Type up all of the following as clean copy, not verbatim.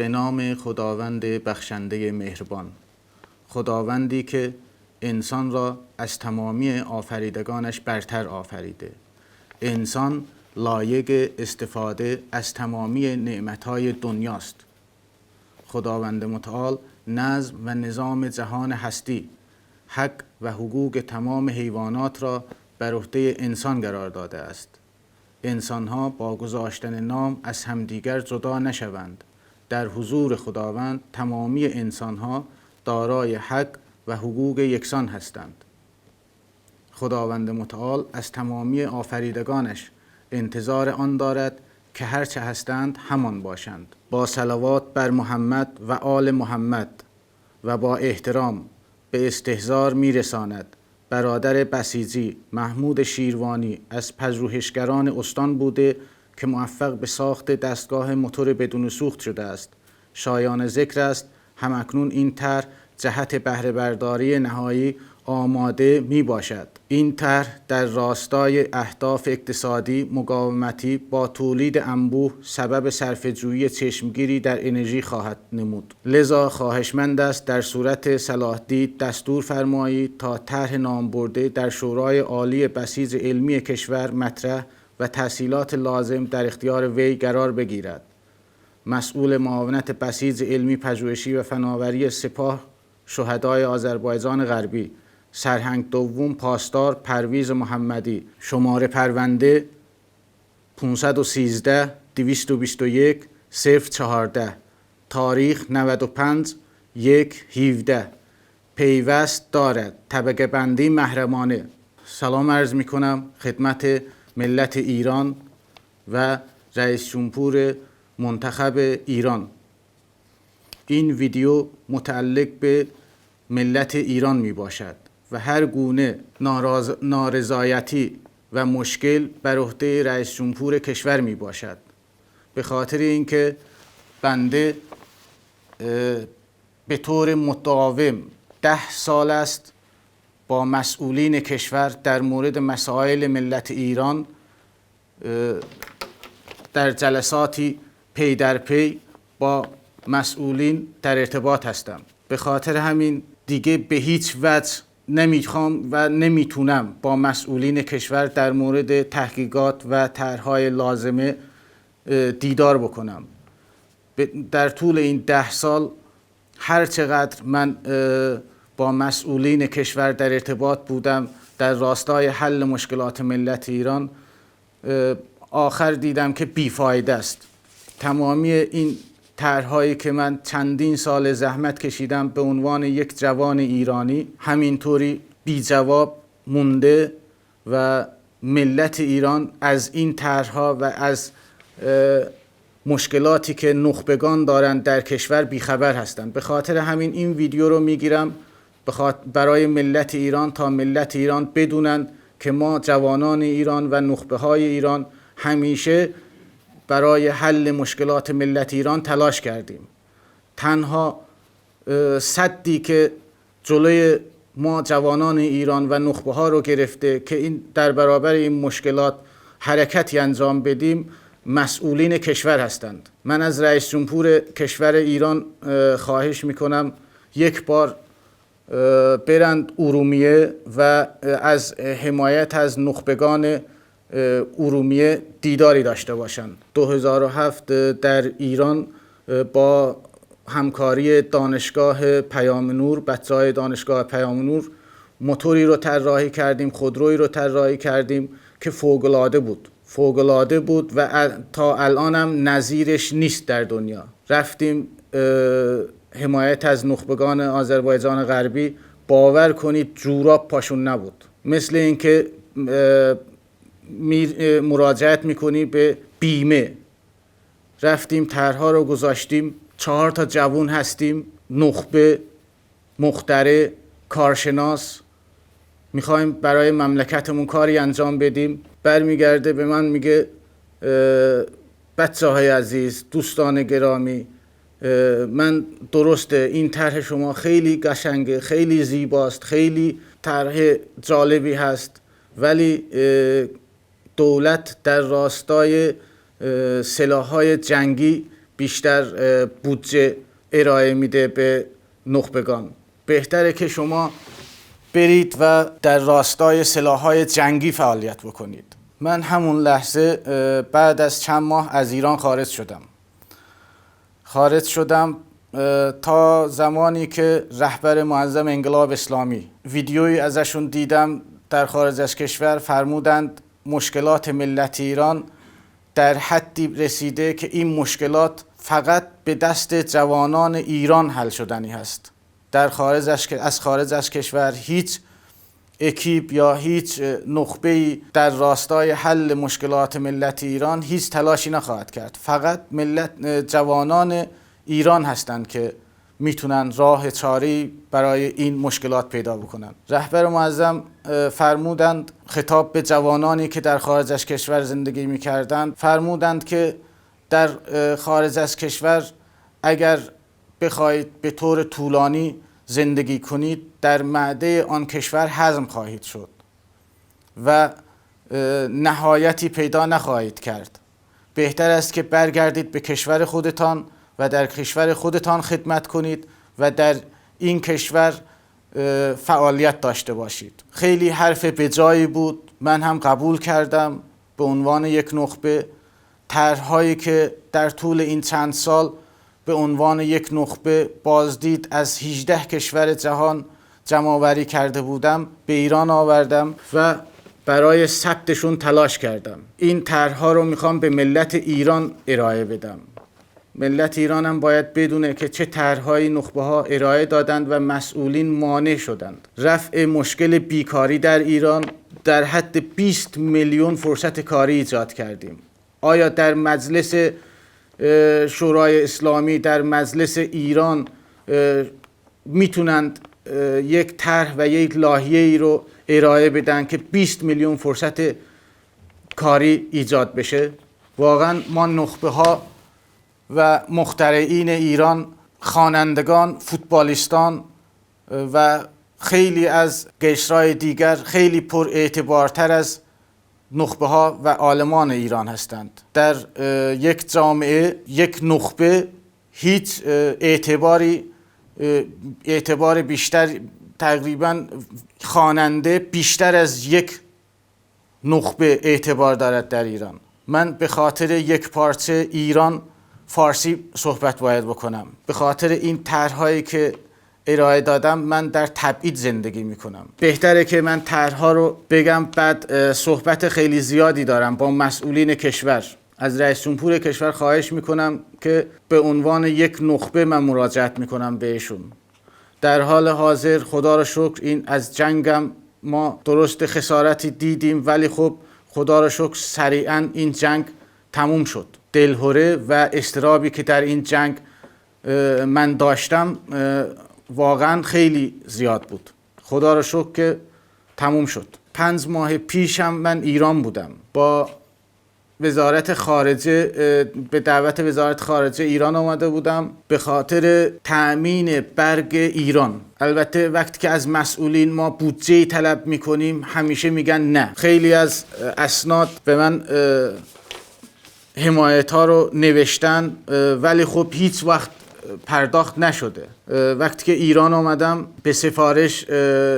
به نام خداوند بخشنده مهربان، خداوندی که انسان را از تمامی آفریدگانش برتر آفریده. انسان لایق استفاده از تمامی نعمتهای دنیاست. خداوند متعال نظم و نظام جهان هستی، حق و حقوق تمام حیوانات را بر عهده انسان قرار داده است. انسانها با گذاشتن نام از همدیگر جدا نشوند. در حضور خداوند تمامی انسانها دارای حق و حقوق یکسان هستند. خداوند متعال از تمامی آفریدگانش انتظار آن دارد که هرچه هستند همان باشند. با صلوات بر محمد و آل محمد و با احترام به استحضار میرساند برادر بسیجی محمود شیروانی از پژوهشگران استان بوده که موفق به ساخت دستگاه موتور بدون سوخت شده است. شایان ذکر است همکنون این طرح جهت بهره برداری نهایی آماده می باشد. این طرح در راستای اهداف اقتصادی مقاومتی با تولید انبوه سبب صرفه‌جویی چشمگیری در انرژی خواهد نمود. لذا خواهشمند است در صورت صلاح دید دستور فرمایید تا طرح نامبرده در شورای عالی بسیج علمی کشور مطرح و تسهیلات لازم در اختیار وی قرار بگیرد. مسئول معاونت بسیج علمی پژوهشی و فناوری سپاه شهدای آذربایجان غربی، سرهنگ دوم پاسدار پرویز محمدی، شماره پرونده 513 221 014، تاریخ 95/1/17، پیوست دارد، طبقه بندی محرمانه. سلام عرض می کنم خدمت ملت ایران و رئیس جمهور منتخب ایران. این ویدیو متعلق به ملت ایران می باشد و هر گونه نارضایتی و مشکل بر عهده رئیس جمهور کشور می باشد. به خاطر اینکه بنده به طور مداوم 10 سال است با مسئولین کشور در مورد مسائل ملت ایران در جلساتی پی در پی با مسئولین در ارتباط هستم. به خاطر همین دیگه به هیچ وجه نمیخوام و نمیتونم با مسئولین کشور در مورد تحقیقات و طرح‌های لازمه دیدار بکنم. در طول این 10 سال هر چقدر من با مسئولین کشور در ارتباط بودم در راستای حل مشکلات ملت ایران، آخر دیدم که بیفایده است. تمامی این طرح‌هایی که من چندین سال زحمت کشیدم به عنوان یک جوان ایرانی همینطوری بی جواب مونده و ملت ایران از این طرح‌ها و از مشکلاتی که نخبگان دارند در کشور بیخبر هستند. به خاطر همین این ویدیو رو میگیرم برای ملت ایران تا ملت ایران بدونند که ما جوانان ایران و نخبه‌های ایران همیشه برای حل مشکلات ملت ایران تلاش کردیم. تنها سدی که جلوی ما جوانان ایران و نخبه ها رو گرفته که این در برابر این مشکلات حرکتی انجام بدیم مسئولین کشور هستند. من از رئیس جمهور کشور ایران خواهش میکنم یک بار برند ارومیه و از حمایت از نخبگان ارومیه دیداری داشته باشند. 2007 در ایران با همکاری دانشگاه پیام نور، بچه‌های دانشگاه پیام نور موتوری رو طراحی کردیم، خودرویی رو طراحی کردیم که فوق‌العاده بود و تا الان هم نظیرش نیست در دنیا. رفتیم حمایت از نخبگان آذربایجان غربی، باور کنید جوراب پاشون نبود. مثل اینکه مراجعت میکنی به بیمه. رفتیم طرح‌ها رو گذاشتیم، 4 تا جوون هستیم، نخبه، مخترع، کارشناس، میخوایم برای مملکتمون کاری انجام بدیم. برمیگرده به من میگه بچه‌های عزیز، دوستان گرامی، من درسته این طرح شما خیلی قشنگه، خیلی زیباست، خیلی طرح جالبی هست، ولی دولت در راستای سلاح‌های جنگی بیشتر بودجه ارائه میده به نخبگان. بهتره که شما برید و در راستای سلاح‌های جنگی فعالیت بکنید. من همون لحظه بعد از چند ماه از ایران خارج شدم تا زمانی که رهبر معظم انقلاب اسلامی ویدیویی ازشون دیدم در خارج از کشور، فرمودند مشکلات ملت ایران در حدی رسیده که این مشکلات فقط به دست جوانان ایران حل شدنی هست. از خارج از کشور هیچ اکیپ یا هیچ نخبه‌ای در راستای حل مشکلات ملت ایران هیچ تلاشی نخواهد کرد. فقط جوانان ایران هستند که میتونن راه چاره‌ای برای این مشکلات پیدا بکنن. رهبر معظم فرمودند، خطاب به جوانانی که در خارج از کشور زندگی میکردند، فرمودند که در خارج از کشور اگر بخواهید به طور طولانی زندگی کنید در معده آن کشور هضم خواهید شد و نهایتی پیدا نخواهید کرد. بهتر است که برگردید به کشور خودتان و در کشور خودتان خدمت کنید و در این کشور فعالیت داشته باشید. خیلی حرف بجایی بود، من هم قبول کردم. به عنوان یک نخبه طرح‌هایی که در طول این چند سال به عنوان یک نخبه بازدید از 18 کشور جهان جمع‌آوری کرده بودم به ایران آوردم و برای ثبتشون تلاش کردم. این طرح‌ها رو میخوام به ملت ایران ارائه بدم. ملت ایران هم باید بدونه که چه طرح‌های نخبه‌ها ارائه دادند و مسئولین مانع شدند. رفع مشکل بیکاری در ایران، در حد 20 میلیون فرصت کاری ایجاد کردیم. آیا در مجلس شورای اسلامی، در مجلس ایران میتونند یک طرح و یک لایحه‌ای رو ارائه بدن که 20 میلیون فرصت کاری ایجاد بشه؟ واقعا ما نخبه‌ها و مخترعین ایران، خوانندگان، فوتبالیستان و خیلی از قشرهای دیگر خیلی پر اعتبارتر از نخبه‌ها و عالمان ایران هستند. در یک جامعه یک نخبه هیچ اعتبار بیشتر، تقریبا خواننده بیشتر از یک نخبه اعتبار دارد در ایران. من به خاطر یک پارچه ایران فارسی صحبت باید بکنم. به خاطر این طرح‌هایی که ارائه دادم من در تبعید زندگی میکنم. بهتره که من طرح‌ها رو بگم، بعد صحبت خیلی زیادی دارم با مسئولین کشور. از رئیس جمهور کشور خواهش میکنم که به عنوان یک نخبه من مراجعت میکنم بهشون. در حال حاضر خدا رو شکر این از جنگم ما درست خسارتی دیدیم، ولی خب خدا رو شکر سریعا این جنگ تموم شد. دلهره و اضطرابی که در این جنگ من داشتم واقعا خیلی زیاد بود. خدا رو شکر که تموم شد. 5 ماه پیشم من ایران بودم. با وزارت خارجه، به دعوت وزارت خارجه ایران آمده بودم به خاطر تأمین برگ ایران. البته وقتی که از مسئولین ما بودجه طلب میکنیم همیشه میگن نه. خیلی از اسناد به من حمایت ها رو نوشتن ولی خب هیچ وقت پرداخت نشده. وقتی که ایران آمدم به سفارش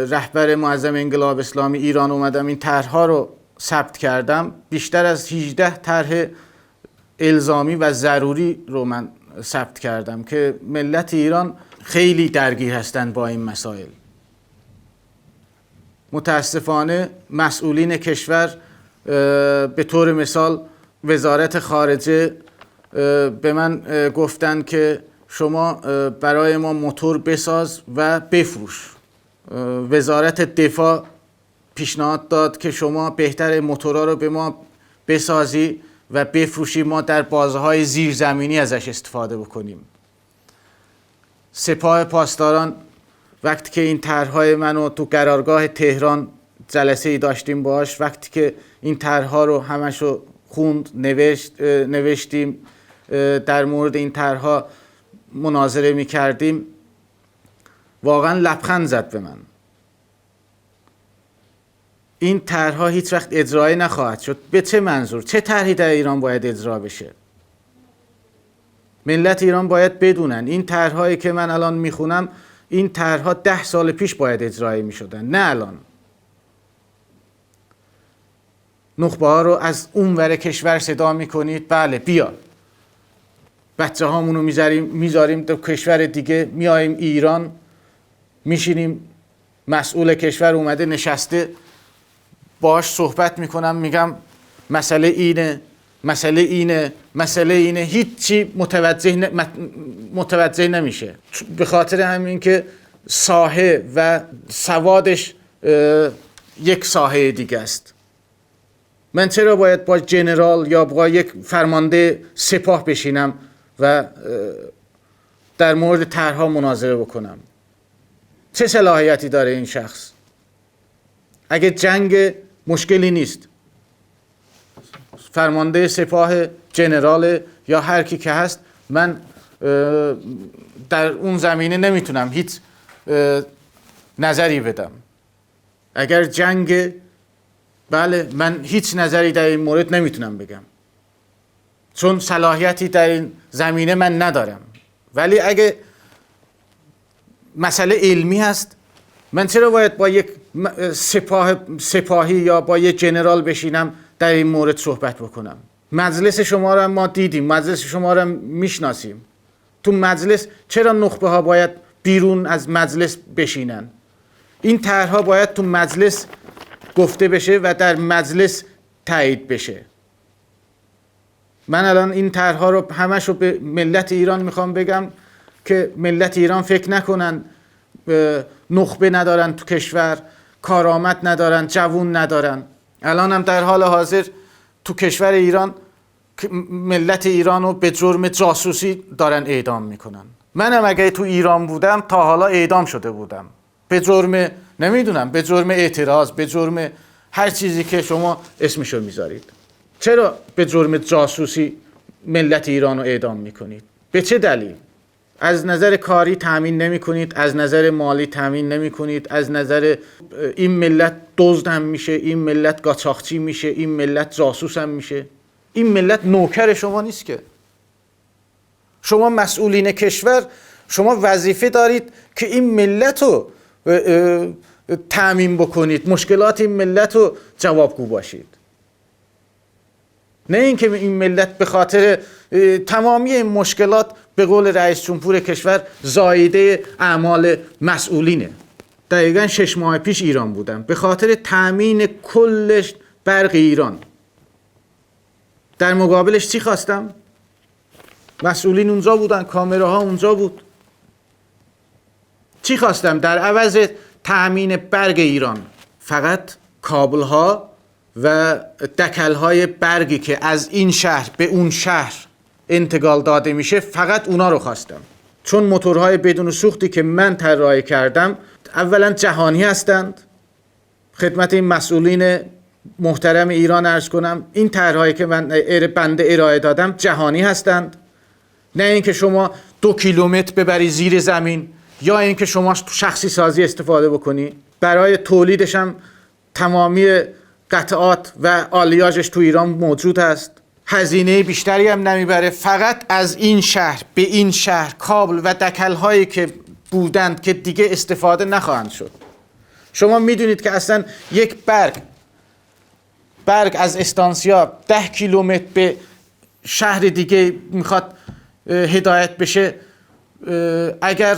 رهبر معظم انقلاب اسلامی ایران آمدم، این طرح‌ها رو ثبت کردم. بیشتر از 18 طرح الزامی و ضروری رو من ثبت کردم که ملت ایران خیلی درگیر هستند با این مسائل. متاسفانه مسئولین کشور به طور مثال وزارت خارجه به من گفتن که شما برای ما موتور بساز و بفروش. وزارت دفاع پیشنهاد داد که شما بهتر موتورها رو به ما بسازی و بفروشی، ما در بازه‌های زیرزمینی ازش استفاده بکنیم. سپاه پاسداران وقتی که این طرح‌های منو تو قرارگاه تهران جلسه‌ای داشتیم باهاش، وقتی که این طرح‌ها رو همشو خوند، نوشتیم، در مورد این طرح‌ها مناظره می‌کردیم، واقعا لبخند زد به من. این طرح‌ها هیچ وقت اجرایی نخواهد شد. به چه منظور؟ چه طرحی در ایران باید اجرا بشه؟ ملت ایران باید بدونن این طرح‌هایی که من الان میخونم، این طرح‌ها 10 سال پیش باید اجرایی میشدن، نه الان. نخبه ها رو از اون ور کشور صدا میکنید، بله بیا بچه هامونو میذاریم تو کشور دیگه، میایم ایران میشینیم، مسئول کشور اومده نشسته باهاش صحبت میکنم، میگم مسئله اینه، مسئله اینه، هیچی متوجه نمیشه، به خاطر همین که ساحه و سوادش یک ساحه دیگه است. من چرا باید با جنرال یا با یک فرمانده سپاه بشینم و در مورد طرح‌ها مناظره بکنم؟ چه صلاحیتی داره این شخص؟ اگه جنگ مشکلی نیست، فرمانده سپاه، جنرال یا هر کی که هست، من در اون زمینه نمیتونم هیچ نظری بدم. اگر جنگ، بله من هیچ نظری در این مورد نمیتونم بگم، چون صلاحیتی در این زمینه من ندارم. ولی اگه مسئله علمی هست، من چرا باید با یک سپاهی یا با یک جنرال بشینم در این مورد صحبت بکنم؟ مجلس شما را ما دیدیم، مجلس شما را میشناسیم. تو مجلس چرا نخبه ها باید بیرون از مجلس بشینن؟ این طرح‌ها باید تو مجلس گفته بشه و در مجلس تایید بشه. من الان این طرح‌ها رو همش رو به ملت ایران میخوام بگم که ملت ایران فکر نکنن نخبه ندارن تو کشور، کارآمد ندارن، جوون ندارن. الان هم در حال حاضر تو کشور ایران ملت ایران رو به جرم جاسوسی دارن اعدام میکنن. منم اگه تو ایران بودم تا حالا اعدام شده بودم، به جرم نمیدونم، به جرم اعتراض، به جرم هر چیزی که شما اسمشو میذارید. چرا به جرم جاسوسی ملت ایران رو اعدام میکنید؟ به چه دلیل؟ از نظر کاری تامین نمی کنید، از نظر مالی تامین نمی کنید، از نظر این ملت دزد هم میشه، این ملت قاچاقچی میشه، این ملت جاسوس هم میشه. این ملت نوکر شما نیست که. شما مسئولین کشور، شما وظیفه دارید که این ملت رو تامین بکنید، مشکلات این ملت رو جوابگو باشید. نه اینکه این ملت به خاطر تمامی این مشکلات به قول رئیس جمهور کشور زایده اعمال مسئولینه. دقیقاً 6 ماه پیش ایران بودم به خاطر تامین کل برق ایران. در مقابلش چی خواستم؟ مسئولین اونجا بودن، کامراها اونجا بود. چی خواستم در عوض تامین برق ایران؟ فقط کابل‌ها و دکل‌های برقی که از این شهر به اون شهر انتقال داده میشه، فقط اونا رو خواستم. چون موتورهای بدون سوختی که من طراحی کردم اولا جهانی هستند. خدمت این مسئولین محترم ایران عرض کنم، این طرح‌هایی که من بنده ارائه دادم جهانی هستند. نه اینکه شما 2 کیلومتر ببری زیر زمین یا اینکه شما شخصی سازی استفاده بکنی. برای تولیدش هم تمامی قطعات و آلیاژش تو ایران موجود است. هزینه بیشتری هم نمیبره. فقط از این شهر به این شهر کابل و دکل‌هایی که بودند که دیگه استفاده نخواهند شد. شما میدونید که اصلا یک برگ از استانسیا 10 کیلومتر به شهر دیگه میخواد هدایت بشه، اگر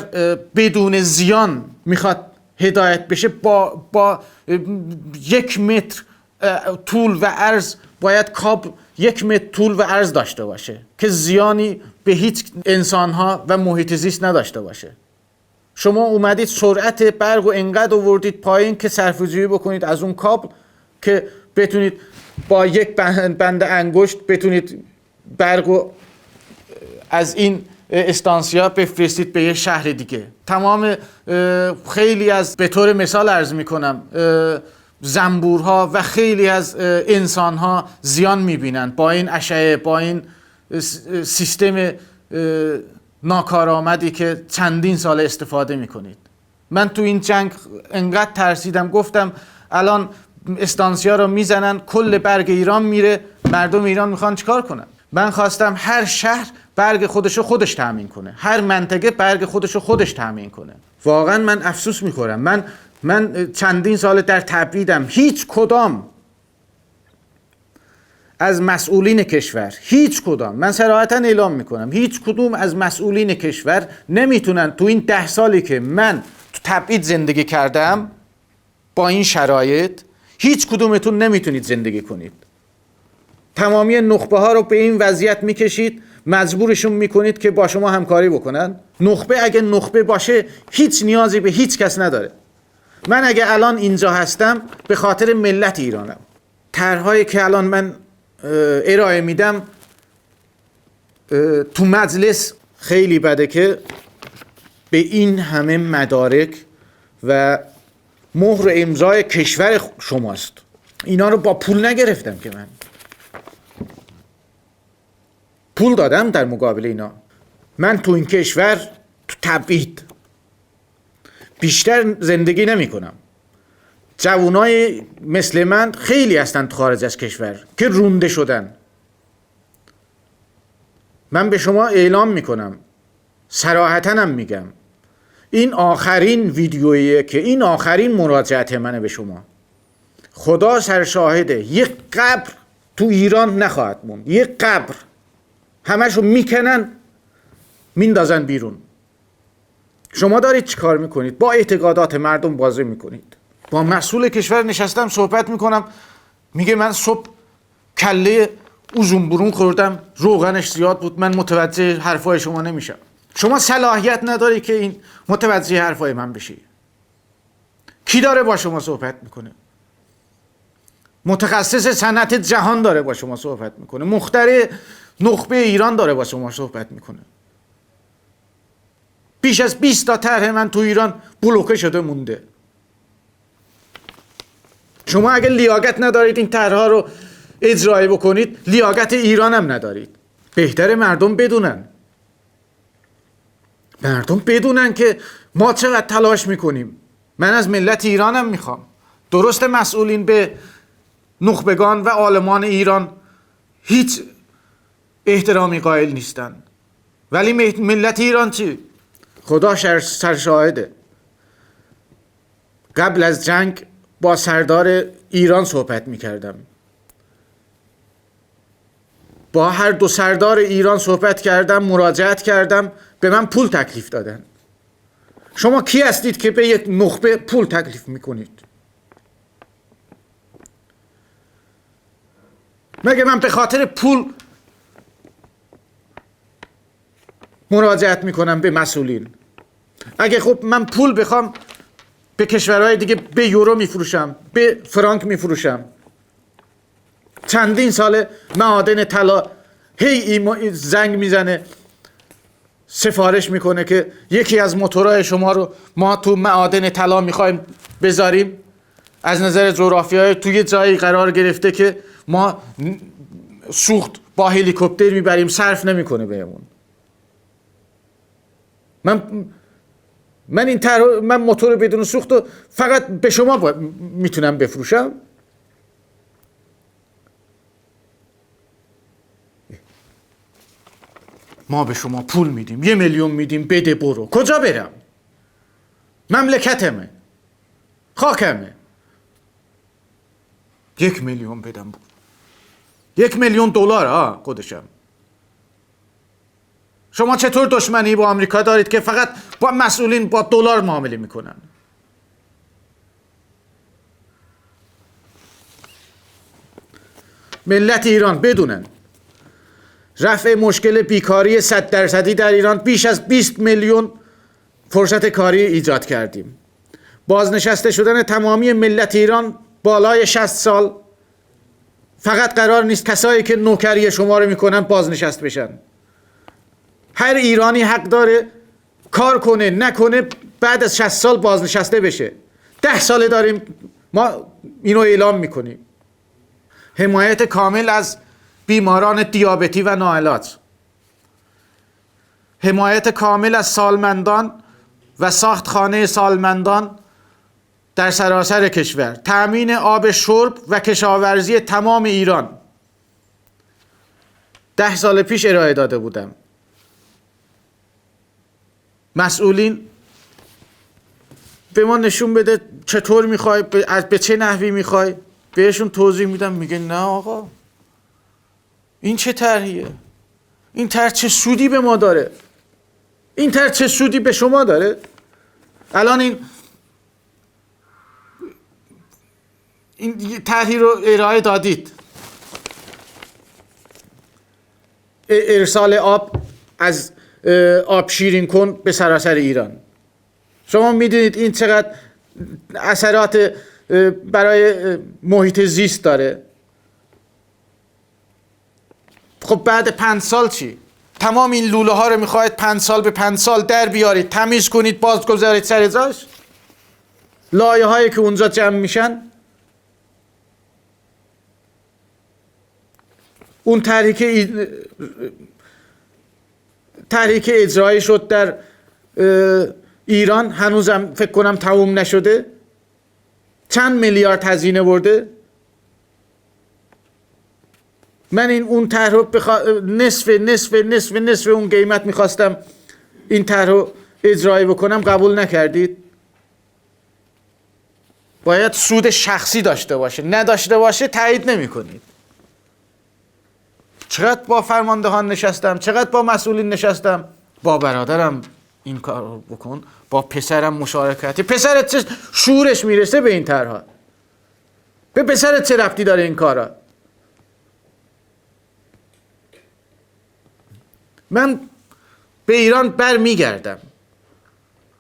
بدون زیان میخواد هدایت بشه با 1 متر طول و عرض باید کابل 1 متر طول و عرض داشته باشه که زیانی به هیچ انسانها و محیط زیست نداشته باشه. شما اومدید سرعت برق و انقدر آوردید پایین که صرفه‌جویی بکنید از اون کابل که بتونید با یک بند انگشت بتونید برق و از این استانسیا بفرستید به یه شهر دیگه. تمام خیلی از، به طور مثال عرض میکنم، زنبورها و خیلی از انسانها زیان میبینن با این اشعه، با این سیستم ناکارآمدی که چندین سال استفاده میکنید. من تو این جنگ انقدر ترسیدم، گفتم الان استانسیا رو میزنن، کل برق ایران میره، مردم ایران میخوان چیکار کنن؟ من خواستم هر شهر برگ خودش تامین کنه، هر منطقه برگ خودش تامین کنه. واقعا من افسوس میخورم. من چندین سال در تبریدم، هیچ کدام از مسئولین کشور، هیچ کدام، من صراحتا اعلام میکنم، هیچ کدوم از مسئولین کشور نمیتونن تو این 10 سالی که من تو تبعید زندگی کردم با این شرایط، هیچ کدومتون نمیتونید زندگی کنید. تمامی نخبه ها رو به این وضعیت میکشید، مجبورشون میکنید که با شما همکاری بکنن. نخبه اگه نخبه باشه هیچ نیازی به هیچ کس نداره. من اگه الان اینجا هستم به خاطر ملت ایرانم. طرحهایی که الان من ارائه میدم تو مجلس خیلی بده که به این همه مدارک و مهر امضای کشور شماست. اینا رو با پول نگرفتم که من پول دادم در مقابل اینا. من تو این کشور تو تبعید بیشتر زندگی نمی کنم. جوانای مثل من خیلی هستند خارج از کشور که رونده شدن. من به شما اعلام میکنم، صراحتاً هم میگم، این آخرین ویدیویه که این آخرین مراجعت منه به شما. خدا سرشاهده یک قبر تو ایران نخواهد موند. یک قبر همشو میکنن میندازن بیرون. شما دارید چی کار میکنید؟ با اعتقادات مردم بازی میکنید. با مسئول کشور نشستم صحبت میکنم، میگه من صبح کله اوزون برون خوردم، روغنش زیاد بود، من متوجه حرفای شما نمیشم. شما صلاحیت نداری که این متوجه حرفای من بشی. کی داره با شما صحبت میکنه؟ متخصص صنعت جهان داره با شما صحبت میکنه، مخترع نخبه ایران داره با شما صحبت میکنه. بیش از 20 تا طرح من تو ایران بلوکه شده مونده. شما اگه لیاقت ندارید این طرح‌ها رو اجرایی بکنید، لیاقت ایران هم ندارید. بهتره مردم بدونن. مردم بدونن که ما چقدر تلاش میکنیم. من از ملت ایرانم میخوام. درست مسئولین به نخبگان و عالمان ایران هیچ احترامی قائل نیستن، ولی ملت ایران چی؟ خدا سرشاهده. قبل از جنگ با سردار ایران صحبت میکردم، با هر دو سردار ایران صحبت کردم، مراجعت کردم، به من پول تکلیف دادن. شما کی هستید که به یک نخبه پول تکلیف میکنید؟ مگه من به خاطر پول مراجعت میکنم به مسئولین؟ اگه خب من پول بخوام به کشورهای دیگه به یورو میفروشم، به فرانک میفروشم. چندین سال معادن طلا هی زنگ میزنه، سفارش میکنه که یکی از موتورهای شما رو ما تو معادن طلا میخوایم بذاریم. از نظر جغرافیایی توی جایی قرار گرفته که ما سوخت با هلیکوپتر میبریم، صرف نمیکنه بهمون. من من موتور بدون سوخت رو فقط به شما میتونم بفروشم. ما به شما پول میدیم، 1 میلیون میدیم، بده برو. کجا برم؟ مملکتمه، خاکمه. 1 میلیون بدم برو. 1 میلیون دلار خودشم. شما چطور دشمنی با آمریکا دارید که فقط با مسئولین با دلار معامله میکنن؟ ملت ایران بدونن رفع مشکل بیکاری 100% در ایران، بیش از 20 میلیون فرصت کاری ایجاد کردیم. بازنشسته شدن تمامی ملت ایران بالای 60 سال. فقط قرار نیست کسایی که نوکری شما رو میکنن بازنشست بشن. هر ایرانی حق داره کار کنه، نکنه بعد از 60 سال بازنشسته بشه. 10 ساله داریم ما اینو اعلام میکنیم. حمایت کامل از بیماران دیابتی و ناعلاج، حمایت کامل از سالمندان و ساخت خانه سالمندان در سراسر کشور، تأمین آب شرب و کشاورزی تمام ایران. 10 سال پیش ارائه داده بودم. مسئولین به ما نشون بده چطور میخوای، به چه نحوی میخوای. بهشون توضیح میدم، میگه نه آقا این چه طرحیه، این طرح چه سودی به ما داره، این طرح چه سودی به شما داره. الان این طرحی رو ارائه دادید، ارسال آب از آب شیرین کن به سراسر ایران. شما میدونید این چقدر اثرات برای محیط زیست داره. خب بعد 5 سال چی؟ تمام این لوله ها رو میخواید 5 سال به 5 سال در بیارید، تمیز کنید، باز گذارید سر جاش. لایه هایی که اونجا جمع میشن، اون طرحی که اجرایی شد در ایران هنوزم فکر کنم تموم نشده، چند میلیارد هزینه برده. من اون طرح رو نصف اون قیمت میخواستم این طرح رو اجرایی بکنم، قبول نکردید. باید سود شخصی داشته باشه، نداشته باشه تایید نمی کنید. چقدر با فرماندهان نشستم، چقدر با مسئولین نشستم، با برادرم این کار رو بکن، با پسرم مشارکتی. پسرت چه شورش میرسه به این طرح‌ها؟ به پسرت چه ربطی داره این کارا؟ من به ایران برمیگردم.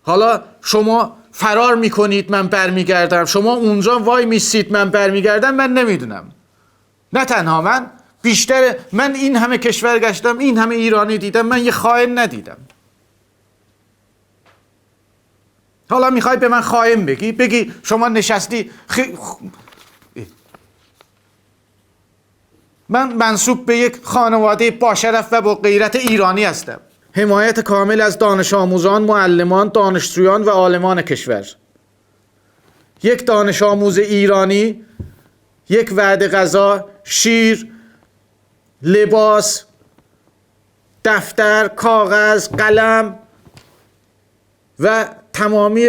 حالا شما فرار میکنید، من برمیگردم. شما اونجا وای میسید، من برمیگردم. من نمیدونم. نه تنها من، بیشتر من این همه کشور گشتم، این همه ایرانی دیدم، من یه خائن ندیدم. حالا میخوای به من خائن بگی شما نشستی من منسوب به یک خانواده با شرف و با غیرت ایرانی هستم. حمایت کامل از دانش آموزان، معلمان، دانشجویان و عالمان کشور. یک دانش آموز ایرانی یک وعده غذا، شیر، لباس، دفتر، کاغذ، قلم و تمامی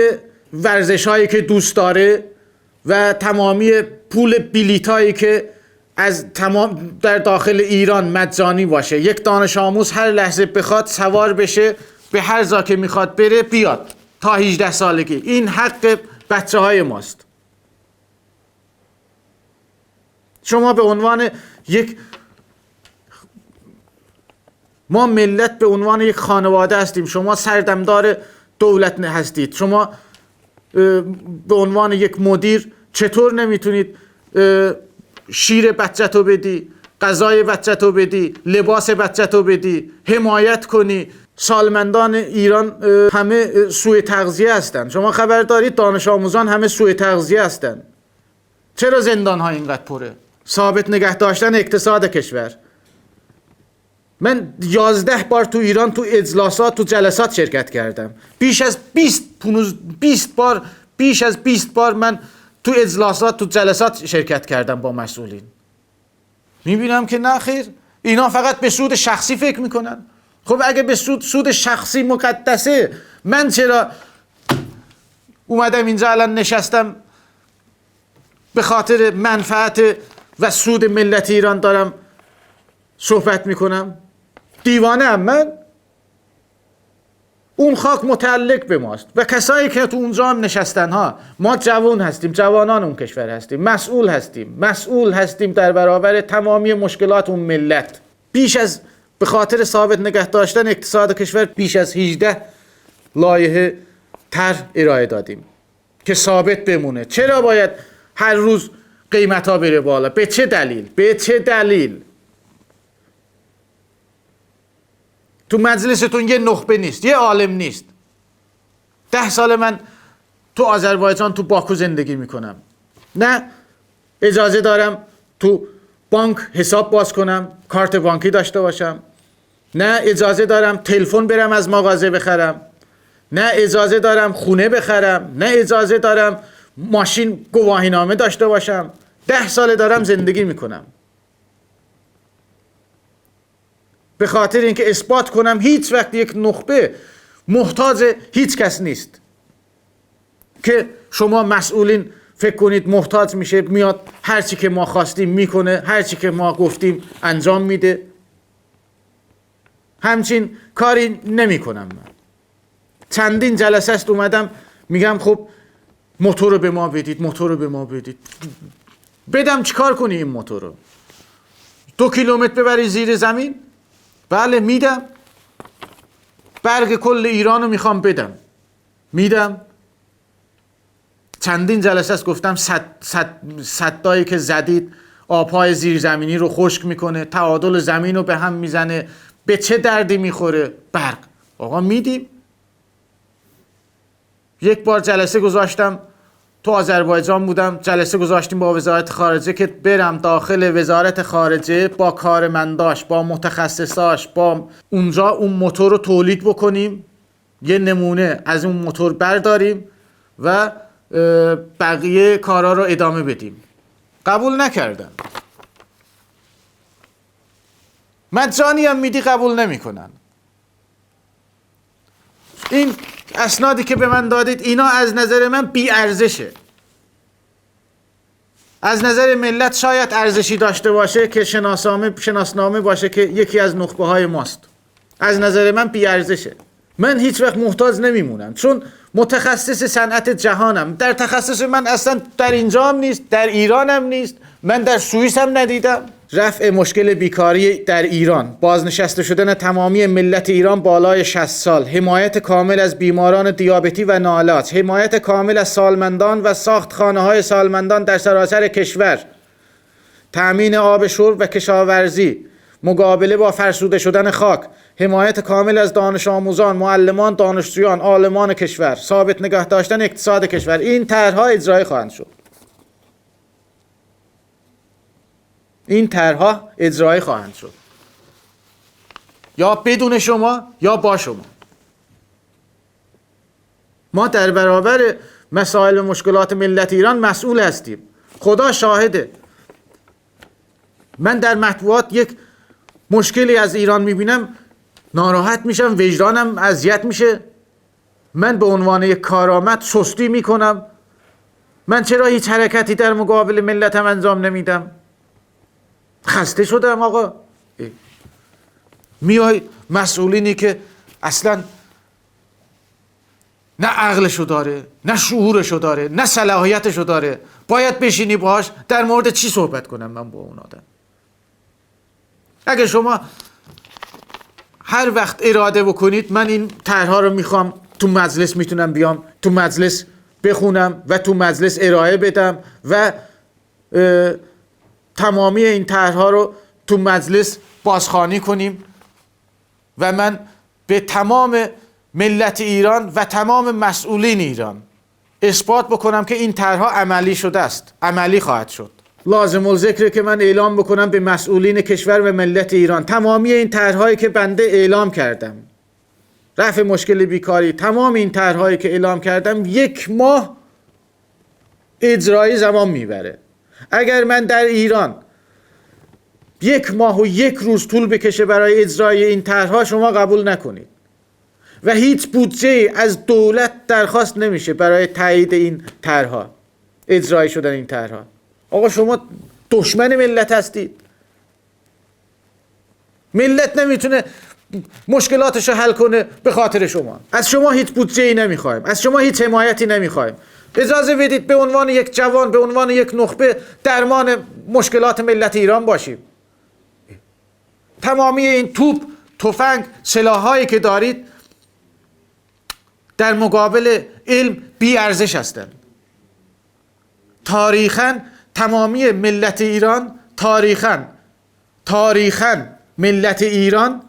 ورزش هایی که دوست داره و تمامی پول بلیط هایی که از تمام در داخل ایران مجانی باشه. یک دانش آموز هر لحظه بخواد سوار بشه، به هر جا که میخواد بره بیاد تا 18 سالگی. این حق بچه های ماست. شما به عنوان ما ملت به عنوان یک خانواده هستیم. شما سردمدار دولت هستید. شما به عنوان یک مدیر چطور نمیتونید شیر بچه‌تو بدی، غذای بچه‌تو بدی، لباس بچه‌تو بدی، حمایت کنی؟ سالمندان ایران همه سوء تغذیه هستند. شما خبر دارید دانش آموزان همه سوء تغذیه هستند. چرا زندان ها اینقدر پره؟ ثابت نگه داشتن اقتصاد کشور. من 11 بار تو ایران تو اجلاسات، تو جلسات شرکت کردم. بیش از 20 بار من تو اجلاسات، تو جلسات شرکت کردم با مسئولین. میبینم که نه خیر، اینا فقط به سود شخصی فکر میکنن. خب اگه به سود شخصی مقدسه، من چرا اومدم اینجا الان نشستم به خاطر منفعت و سود ملت ایران دارم صحبت میکنم؟ دیوانه ام من؟ اون خاک متعلق به ماست و کسایی که تو اونجا هم نشستن ها. ما جوان هستیم، جوانان اون کشور هستیم، مسئول هستیم در برابر تمامی مشکلات اون ملت. به خاطر ثابت نگه داشتن اقتصاد کشور بیش از 18 لایحه طرح ارائه دادیم که ثابت بمونه. چرا باید هر روز قیمت ها بره بالا؟ به چه دلیل؟ تو مجلستون یه نخبه نیست، یه عالم نیست. 10 سال من تو آذربایجان، تو باکو زندگی میکنم. نه اجازه دارم تو بانک حساب باز کنم، کارت بانکی داشته باشم. نه اجازه دارم تلفن برم از مغازه بخرم. نه اجازه دارم خونه بخرم. نه اجازه دارم ماشین گواهینامه داشته باشم. 10 سال دارم زندگی میکنم. به خاطر اینکه اثبات کنم هیچ وقت یک نخبه محتاج هیچ کس نیست. که شما مسئولین فکر کنید محتاج میشه، میاد هر چی که ما خواستیم میکنه، هر چی که ما گفتیم انجام میده. همچین کاری نمی کنم من. چندین جلسه است اومدم میگم خب موتور رو به ما بدید، موتور رو به ما بدید. بدم چیکار کنی این موتور رو؟ 2 کیلومتر ببری زیر زمین؟ بله میدم. برگ کل ایران رو میخوام بدم، میدم. چندین جلسه است گفتم سدایی که زدید آبهای زیرزمینی رو خشک میکنه، تعادل زمین رو به هم میزنه، به چه دردی میخوره؟ برق. آقا میدیم. یک بار جلسه گذاشتم تو آذربایجان بودم، جلسه گذاشتیم با وزارت خارجه که برم داخل وزارت خارجه با کارمنداش، با متخصصاش، با اونجا اون موتور رو تولید بکنیم، یه نمونه از اون موتور برداریم و بقیه کارا رو ادامه بدیم. قبول نکردن. مجانی هم میدی قبول نمی کنن. این اسنادی که به من دادید اینا از نظر من بی ارزشه. از نظر ملت شاید ارزشی داشته باشه که شناسنامه باشه که یکی از نخبه های ماست. از نظر من بی ارزشه. من هیچ وقت محتاج نمیمونم چون متخصص صنعت جهانم. در تخصص من اصلا در اینجا هم نیست، در ایران هم نیست، من در سوئیس هم ندیدم. رفع مشکل بیکاری در ایران، بازنشسته شدن تمامی ملت ایران بالای 60 سال، حمایت کامل از بیماران دیابتی و ناعلاج، حمایت کامل از سالمندان و ساخت خانه‌های سالمندان در سراسر کشور، تأمین آب شرب و کشاورزی، مقابله با فرسوده شدن خاک، حمایت کامل از دانش آموزان، معلمان، دانشجویان، عالمان کشور، ثابت نگه داشتن اقتصاد کشور. این طرح‌ها اجرایی خواهند شد. این طرح‌ها اجرایی خواهند شد. یا بدون شما یا با شما. ما در برابر مسائل و مشکلات ملت ایران مسئول هستیم. خدا شاهده. من در مطبوعات یک مشکلی از ایران میبینم ناراحت میشم، وجدانم اذیت میشه. من به عنوان یک کارآمد سستی میکنم. من چرا هیچ حرکتی در مقابل ملتم انجام نمیدم؟ خسته شدم آقا. میای مسئولینی که اصلا نه عقلشو داره، نه شعورشو داره، نه صلاحیتشو داره، باید بشینی باهاش در مورد چی صحبت کنم من با اون آدم؟ اگه شما هر وقت اراده بکنید من این طرح‌ها رو میخوام تو مجلس، میتونم بیام تو مجلس بخونم و تو مجلس ارائه بدم و تمامی این طرح‌ها رو تو مجلس بازخوانی کنیم و من به تمام ملت ایران و تمام مسئولین ایران اثبات بکنم که این طرح‌ها عملی شده است، عملی خواهد شد. لازم الذکره که من اعلام بکنم به مسئولین کشور و ملت ایران تمامی این طرح‌هایی که بنده اعلام کردم، رفع مشکل بیکاری، تمام این طرح‌هایی که اعلام کردم 1 ماه اجرایی زمان میبره. اگر من در ایران 1 ماه و 1 روز طول بکشه برای اجرای این طرح‌ها شما قبول نکنید و هیچ بودجه از دولت درخواست نمیشه برای تایید این طرح‌ها، اجرای شدن این طرح‌ها. آقا شما دشمن ملت هستید. ملت نمیتونه مشکلاتش رو حل کنه به خاطر شما. از شما هیچ بودجه‌ای نمیخوایم، از شما هیچ حمایتی نمیخوایم. اجازه بدید به عنوان یک جوان، به عنوان یک نخبه درمان مشکلات ملت ایران باشیم. تمامی این توپ، تفنگ، سلاح‌هایی که دارید در مقابل علم بی ارزش هستند. تاریخاً تمامی ملت ایران، تاریخاً ملت ایران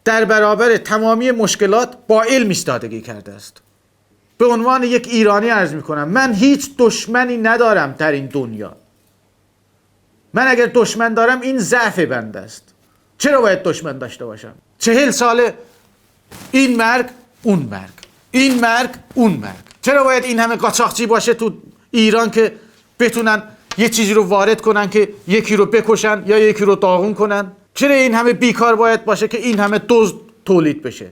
در برابر تمامی مشکلات با علم ایستادگی کرده است. به عنوان یک ایرانی عرض میکنم من هیچ دشمنی ندارم در این دنیا. من اگر دشمن دارم این ضعف بنده است. چرا باید دشمن داشته باشم؟ 40 ساله این مرگ اون مرگ، این مرگ اون مرگ. چرا باید این همه قاچاقچی باشه تو ایران که بتونن یه چیزی رو وارد کنن که یکی رو بکشن یا یکی رو داغون کنن؟ چرا این همه بیکار باید باشه که این همه دزد تولید بشه؟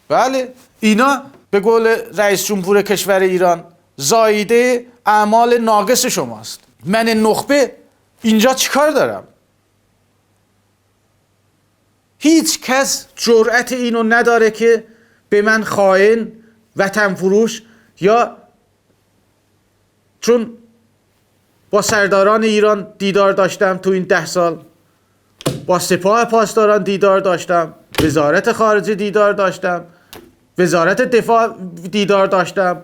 بله اینا به قول رئیس جمهور کشور ایران زاییده اعمال ناقص شماست. من نخبه اینجا چیکار دارم؟ هیچ کس جرأت اینو نداره که به من خائن، وطن فروش، یا چون با سرداران ایران دیدار داشتم تو این 10 سال، با سپاه پاسداران دیدار داشتم، وزارت خارجه دیدار داشتم، وزارت دفاع دیدار داشتم،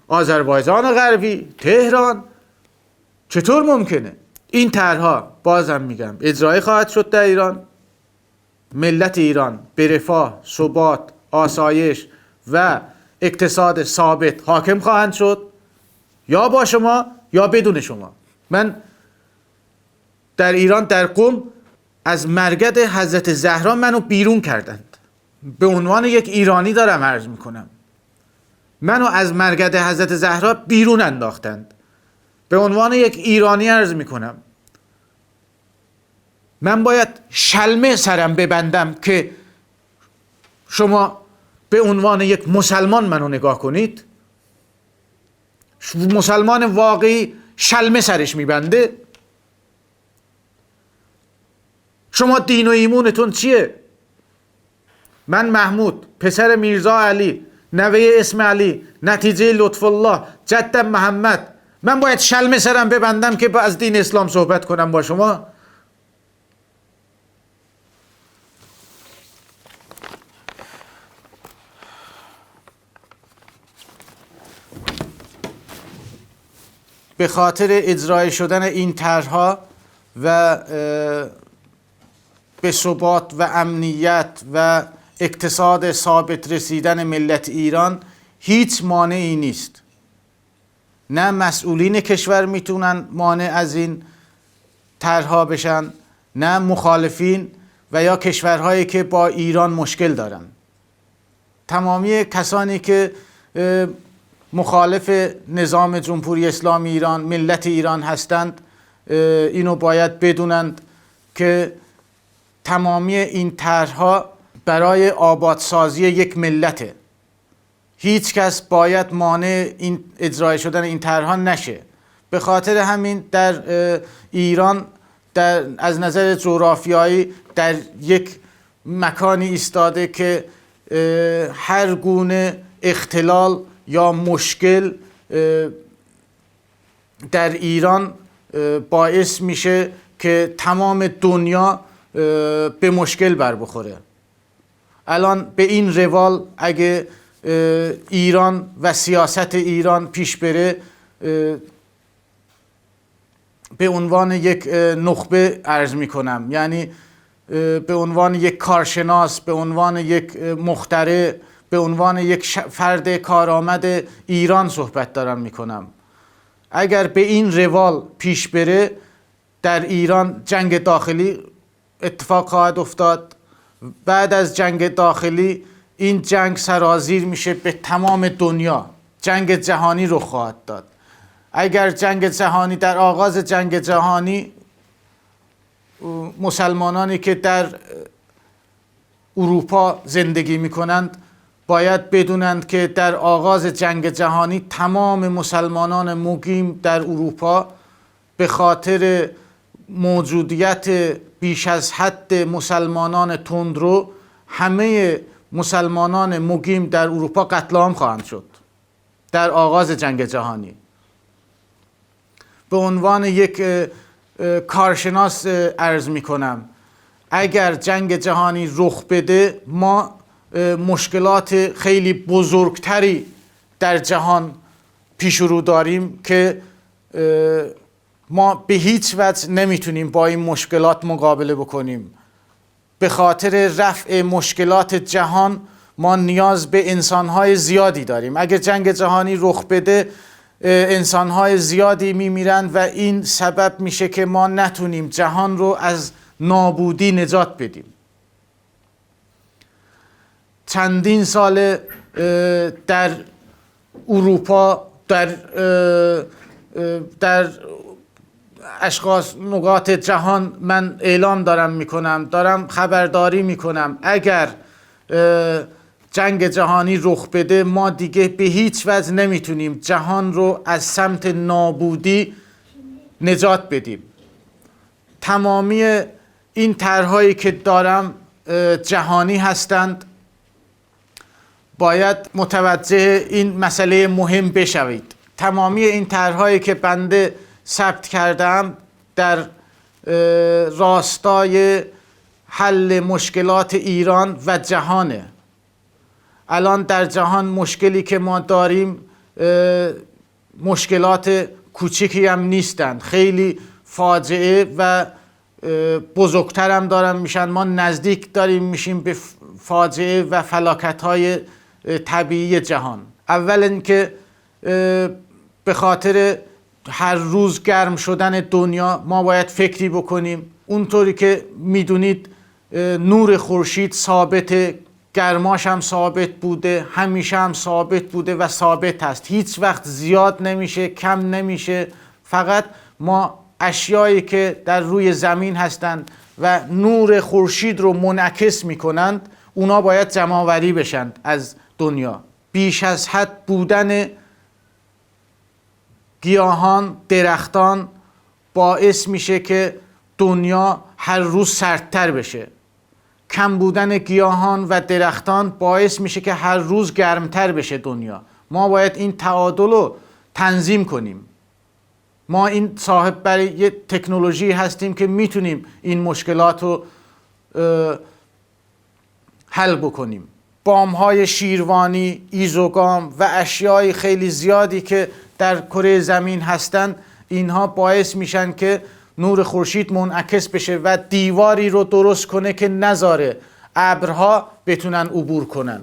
آذربایجان غربی، تهران. چطور ممکنه این طرحها، بازم میگم، اجرایی خواهد شد در ایران؟ ملت ایران به رفاه، ثبات، آسایش و اقتصاد ثابت حاکم خواهند شد، یا با شما یا بدون شما. من در ایران در قم از مرگد حضرت زهرا منو بیرون کردند. به عنوان یک ایرانی دارم عرض میکنم، منو از مرگد حضرت زهرا بیرون انداختند. به عنوان یک ایرانی عرض میکنم، من باید شلمه سرم ببندم که شما به عنوان یک مسلمان منو نگاه کنید؟ مسلمان واقعی شلمه سرش میبنده؟ شما دین و ایمونتون چیه؟ من محمود، پسر میرزا علی، نوه اسم علی، نتیجه لطف الله، جدم محمد، من باید شلمه سرم ببندم که از دین اسلام صحبت کنم با شما؟ به خاطر اجرای شدن این طرح‌ها و به ثبات و امنیت و اقتصاد ثابت رسیدن ملت ایران هیچ مانعی نیست. نه مسئولین کشور میتونن مانع از این طرح‌ها بشن، نه مخالفین و یا کشورهایی که با ایران مشکل دارن. تمامی کسانی که مخالف نظام جمهوری اسلامی ایران، ملت ایران هستند، اینو باید بدونند که تمامی این طرح‌ها برای آبادسازی یک ملته. هیچ کس باید مانع این اجرای شدن این طرح‌ها نشه. به خاطر همین در ایران از نظر جغرافیایی در یک مکانی ایستاده که هر گونه اختلال یا مشکل در ایران باعث میشه که تمام دنیا به مشکل بر بخوره. الان به این روال اگه ایران و سیاست ایران پیش بره، به عنوان یک نخبه عرض میکنم، یعنی به عنوان یک کارشناس، به عنوان یک مخترع، به عنوان یک فرد کارآمد ایران صحبت دارم میکنم. اگر به این روال پیش بره، در ایران جنگ داخلی اتفاق خواهد افتاد. بعد از جنگ داخلی این جنگ سرازیر میشه به تمام دنیا، جنگ جهانی رخ خواهد داد. اگر جنگ جهانی، در آغاز جنگ جهانی مسلمانانی که در اروپا زندگی میکنند باید بدونند که در آغاز جنگ جهانی تمام مسلمانان مقیم در اروپا به خاطر موجودیت بیش از حد مسلمانان تندرو، همه مسلمانان مقیم در اروپا قتل عام خواهند شد در آغاز جنگ جهانی. به عنوان یک کارشناس عرض می کنم، اگر جنگ جهانی رخ بده، ما مشکلات خیلی بزرگتری در جهان پیش رو داریم که ما به هیچ وجه نمیتونیم با این مشکلات مقابله بکنیم. به خاطر رفع مشکلات جهان ما نیاز به انسانهای زیادی داریم. اگر جنگ جهانی رخ بده، انسانهای زیادی میمیرن و این سبب میشه که ما نتونیم جهان رو از نابودی نجات بدیم. چندین سال در اروپا، در اشخاص نقاط جهان من اعلام دارم میکنم، دارم خبرداری میکنم اگر جنگ جهانی رخ بده ما دیگه به هیچ وجه نمیتونیم جهان رو از سمت نابودی نجات بدیم. تمامی این طرح‌هایی که دارم جهانی هستند، باید متوجه این مسئله مهم بشوید. تمامی این طرح‌هایی که بنده ثبت کردم در راستای حل مشکلات ایران و جهانه. الان در جهان مشکلی که ما داریم مشکلات کوچیکی هم نیستند، خیلی فاجعه و بزرگتر هم دارن میشن. ما نزدیک داریم میشیم به فاجعه و فلاکت‌های طبیعی جهان. اول اینکه به خاطر هر روز گرم شدن دنیا ما باید فکری بکنیم. اونطوری که میدونید نور خورشید ثابت، گرماش هم ثابت بوده، همیشه هم ثابت بوده و ثابت هست، هیچ وقت زیاد نمیشه، کم نمیشه. فقط ما اشیایی که در روی زمین هستند و نور خورشید رو منعکس میکنند، اونا باید جمع‌آوری بشن از دنیا. بیش از حد بودن گیاهان، درختان باعث میشه که دنیا هر روز سردتر بشه. کم بودن گیاهان و درختان باعث میشه که هر روز گرمتر بشه دنیا. ما باید این تعادل رو تنظیم کنیم. ما این صاحب برای یه تکنولوژی هستیم که میتونیم این مشکلات رو حل بکنیم. بام‌های شیروانی، ایزوگام و اشیای خیلی زیادی که در کره زمین هستند، اینها باعث میشن که نور خورشید منعکس بشه و دیواری رو درست کنه که نذاره ابرها بتونن عبور کنن.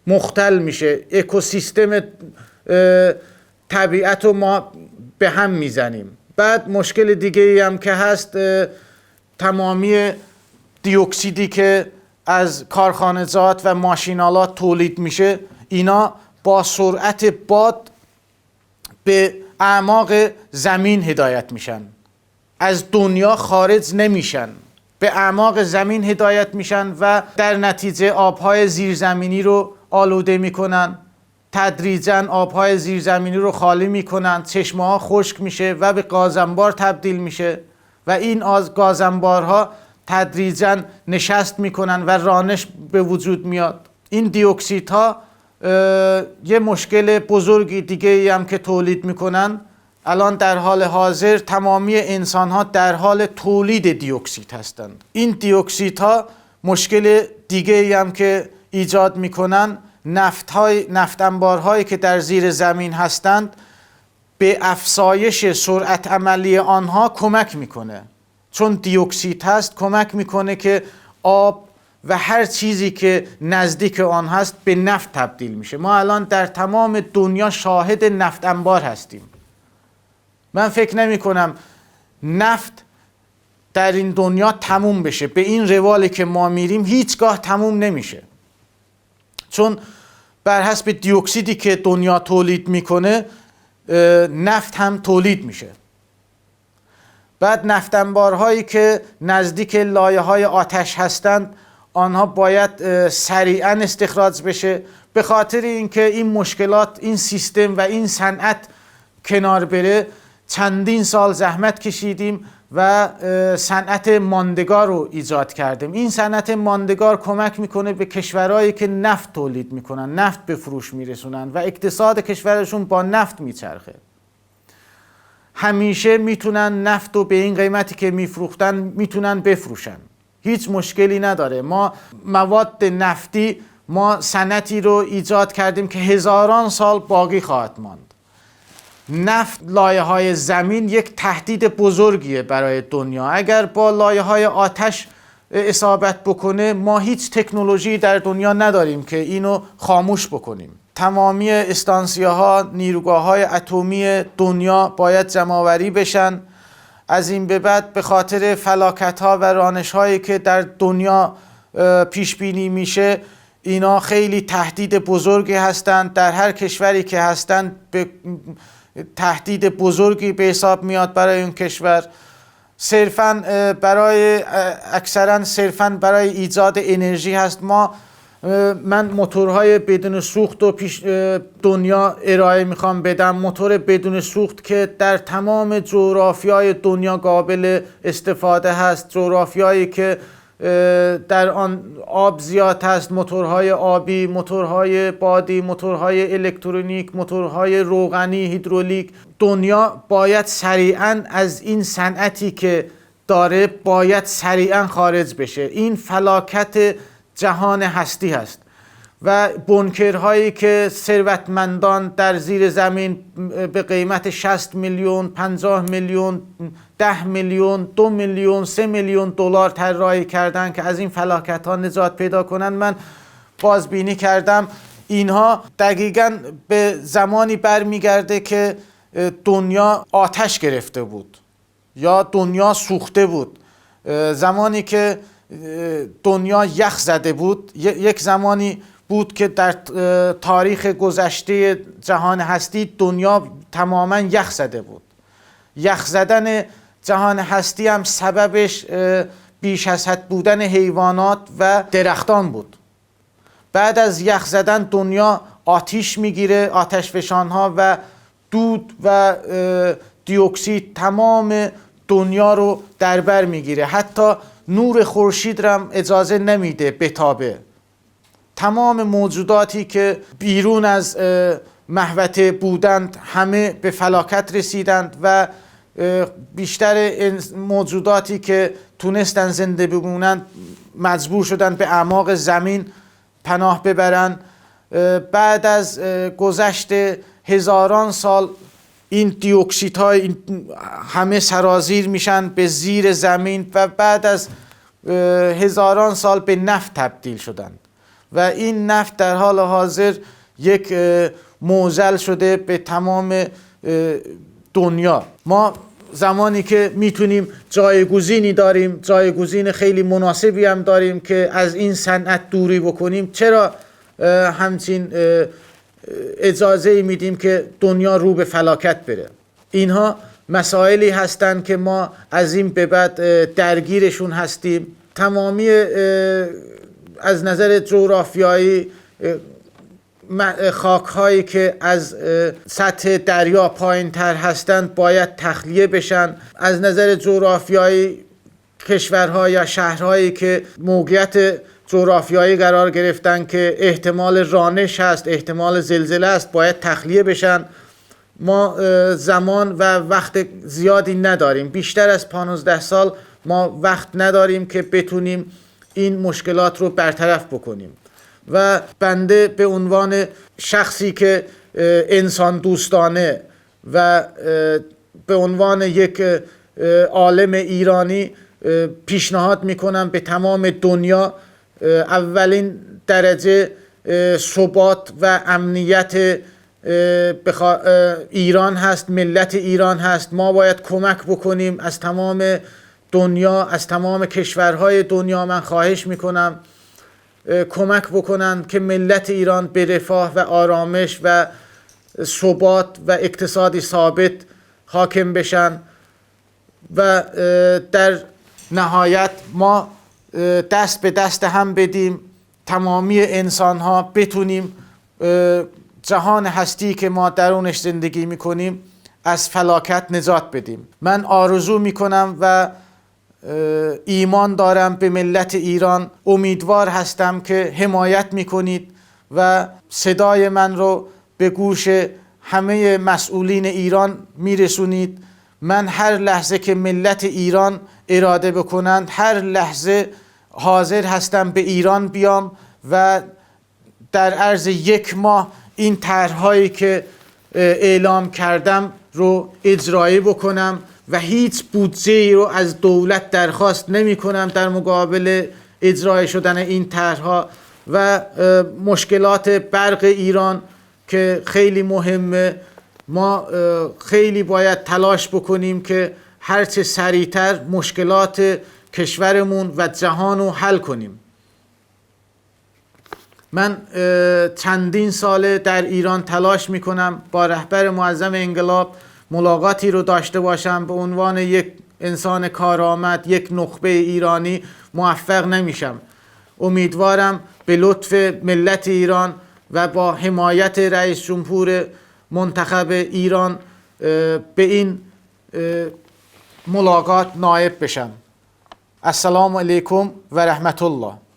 مختل میشه اکوسیستم طبیعت رو ما به هم میزنیم. بعد مشکل دیگه ای هم که هست، تمامی دیوکسیدی که از کارخانجات و ماشینالات تولید میشه، اینا با سرعت باد به اعماق زمین هدایت میشن، از دنیا خارج نمیشن، به اعماق زمین هدایت میشن و در نتیجه آبهای زیرزمینی رو آلوده میکنن. تدریجاً آبهای زیرزمینی رو خالی میکنن، چشمه ها خشک میشه و به گازانبار تبدیل میشه و این گازانبارها تدریجاً نشست میکنن و رانش به وجود میاد. این دیوکسیدها یه مشکل بزرگی دیگه هم که تولید میکنن. الان در حال حاضر تمامی انسان ها در حال تولید دیوکسید هستند. این دیوکسیدها مشکل دیگه هم که ایجاد میکنن، نفت انبارهایی که در زیر زمین هستند به افزایش سرعت عملی آنها کمک میکنه. چون دیوکسید هست کمک میکنه که آب و هر چیزی که نزدیک آن هست به نفت تبدیل میشه. ما الان در تمام دنیا شاهد نفت انبار هستیم. من فکر نمی کنم نفت در این دنیا تموم بشه. به این روالی که ما میریم هیچگاه تموم نمیشه، چون بر حسب دیوکسیدی که دنیا تولید میکنه نفت هم تولید میشه. بعد نفت انبارهایی که نزدیک لایه‌های آتش هستند، آنها باید سریعاً استخراج بشه. به خاطر اینکه این مشکلات، این سیستم و این صنعت کنار بره، چندین سال زحمت کشیدیم و صنعت ماندگار رو ایجاد کردیم. این صنعت ماندگار کمک میکنه به کشورهایی که نفت تولید میکنن، نفت به فروش میرسونن و اقتصاد کشورشون با نفت میچرخه. همیشه میتونن نفت رو به این قیمتی که میفروختن میتونن بفروشن، هیچ مشکلی نداره. ما مواد نفتی، ما صنعتی رو ایجاد کردیم که هزاران سال باقی خواهد ماند. نفت، لایه‌های زمین یک تهدید بزرگیه برای دنیا. اگر با لایه‌های آتش اصابت بکنه، ما هیچ تکنولوژی در دنیا نداریم که اینو خاموش بکنیم. تمامی استانسیه‌ها، نیروگاه‌های اتمی دنیا باید جمع‌آوری بشن. از این به بعد به خاطر فلاکت‌ها و رانش‌هایی که در دنیا پیش بینی میشه، اینا خیلی تهدید بزرگی هستند. در هر کشوری که هستند تهدید بزرگی به حساب میاد برای اون کشور. اکثرا صرفاً برای ایجاد انرژی هست. من موتورهای بدون سوخت و دنیا ارائه میخوام بدم، موتور بدون سوخت که در تمام جغرافیای دنیا قابل استفاده هست، جغرافیایی که در آن آب زیاد هست، موتورهای آبی، موتورهای بادی، موتورهای الکترونیک، موتورهای روغنی، هیدرولیک. دنیا باید سریعاً از این صنعتی که داره باید سریعاً خارج بشه. این فلاکت جهان هستی هست و بنکرهایی که ثروتمندان در زیر زمین به قیمت 60 میلیون، 50 میلیون، 10 میلیون، 2 میلیون، 3 میلیون دلار طراحی کردن که از این فلاکت ها نجات پیدا کنن. من بازبینی کردم اینها دقیقاً به زمانی برمیگرده که دنیا آتش گرفته بود یا دنیا سوخته بود، زمانی که دنیا یخ زده بود. یک زمانی بود که در تاریخ گذشته جهان هستی دنیا تماما یخ زده بود. یخ زدن جهان هستی هم سببش بیش از حد بودن حیوانات و درختان بود. بعد از یخ زدن دنیا آتش میگیره، آتش فشانها و دود و دیوکسید تمام دنیا رو در بر میگیره. حتی نور خورشید را اجازه نمیده بتابه. تمام موجوداتی که بیرون از محوطه بودند همه به فلاکت رسیدند و بیشتر موجوداتی که تونستن زنده بمونند مجبور شدند به اعماق زمین پناه ببرند. بعد از گذشت هزاران سال این دیوکسیدهای همه سرازیر میشن به زیر زمین و بعد از هزاران سال به نفت تبدیل شدند و این نفت در حال حاضر یک معضل شده به تمام دنیا. ما زمانی که میتونیم جایگزینی داریم، جایگزین خیلی مناسبی هم داریم که از این صنعت دوری بکنیم، چرا همچین اجازه میدیم که دنیا رو به فلاکت بره؟ اینها مسائلی هستند که ما از این به بعد درگیرشون هستیم. تمامی از نظر جغرافیایی خاک‌هایی که از سطح دریا پایین‌تر هستند باید تخلیه بشن. از نظر جغرافیایی کشورها یا شهرهایی که موقعیت جغرافیایی قرار گرفتن که احتمال رانش هست، احتمال زلزله است، باید تخلیه بشن. ما زمان و وقت زیادی نداریم، بیشتر از 15 سال ما وقت نداریم که بتونیم این مشکلات رو برطرف بکنیم و بنده به عنوان شخصی که انسان دوستانه و به عنوان یک عالم ایرانی پیشنهاد میکنم به تمام دنیا اولین درجه ثبات و امنیت ایران هست، ملت ایران هست. ما باید کمک بکنیم از تمام دنیا، از تمام کشورهای دنیا. من خواهش میکنم کمک بکنن که ملت ایران به رفاه و آرامش و ثبات و اقتصادی ثابت حاکم بشن و در نهایت ما دست به دست هم بدیم، تمامی انسان ها بتونیم جهان هستی که ما درونش زندگی میکنیم از فلاکت نجات بدیم. من آرزو میکنم و ایمان دارم به ملت ایران، امیدوار هستم که حمایت میکنید و صدای من رو به گوش همه مسئولین ایران میرسونید. من هر لحظه که ملت ایران اراده بکنند، هر لحظه حاضر هستم به ایران بیام و در عرض 1 ماه این طرح‌هایی که اعلام کردم رو اجرایی بکنم و هیچ بودجه‌ای رو از دولت درخواست نمی کنم در مقابل اجرای شدن این طرح‌ها. و مشکلات برق ایران که خیلی مهمه، ما خیلی باید تلاش بکنیم که هرچه سریعتر مشکلات کشورمون و جهان رو حل کنیم. من چندین ساله در ایران تلاش میکنم با رهبر معظم انقلاب ملاقاتی رو داشته باشم. به عنوان یک انسان کارآمد، یک نخبه ایرانی موفق نمیشم. امیدوارم به لطف ملت ایران و با حمایت رئیس جمهور منتخب ایران به این ملاقات نائب بشم. السلام علیکم و رحمت الله.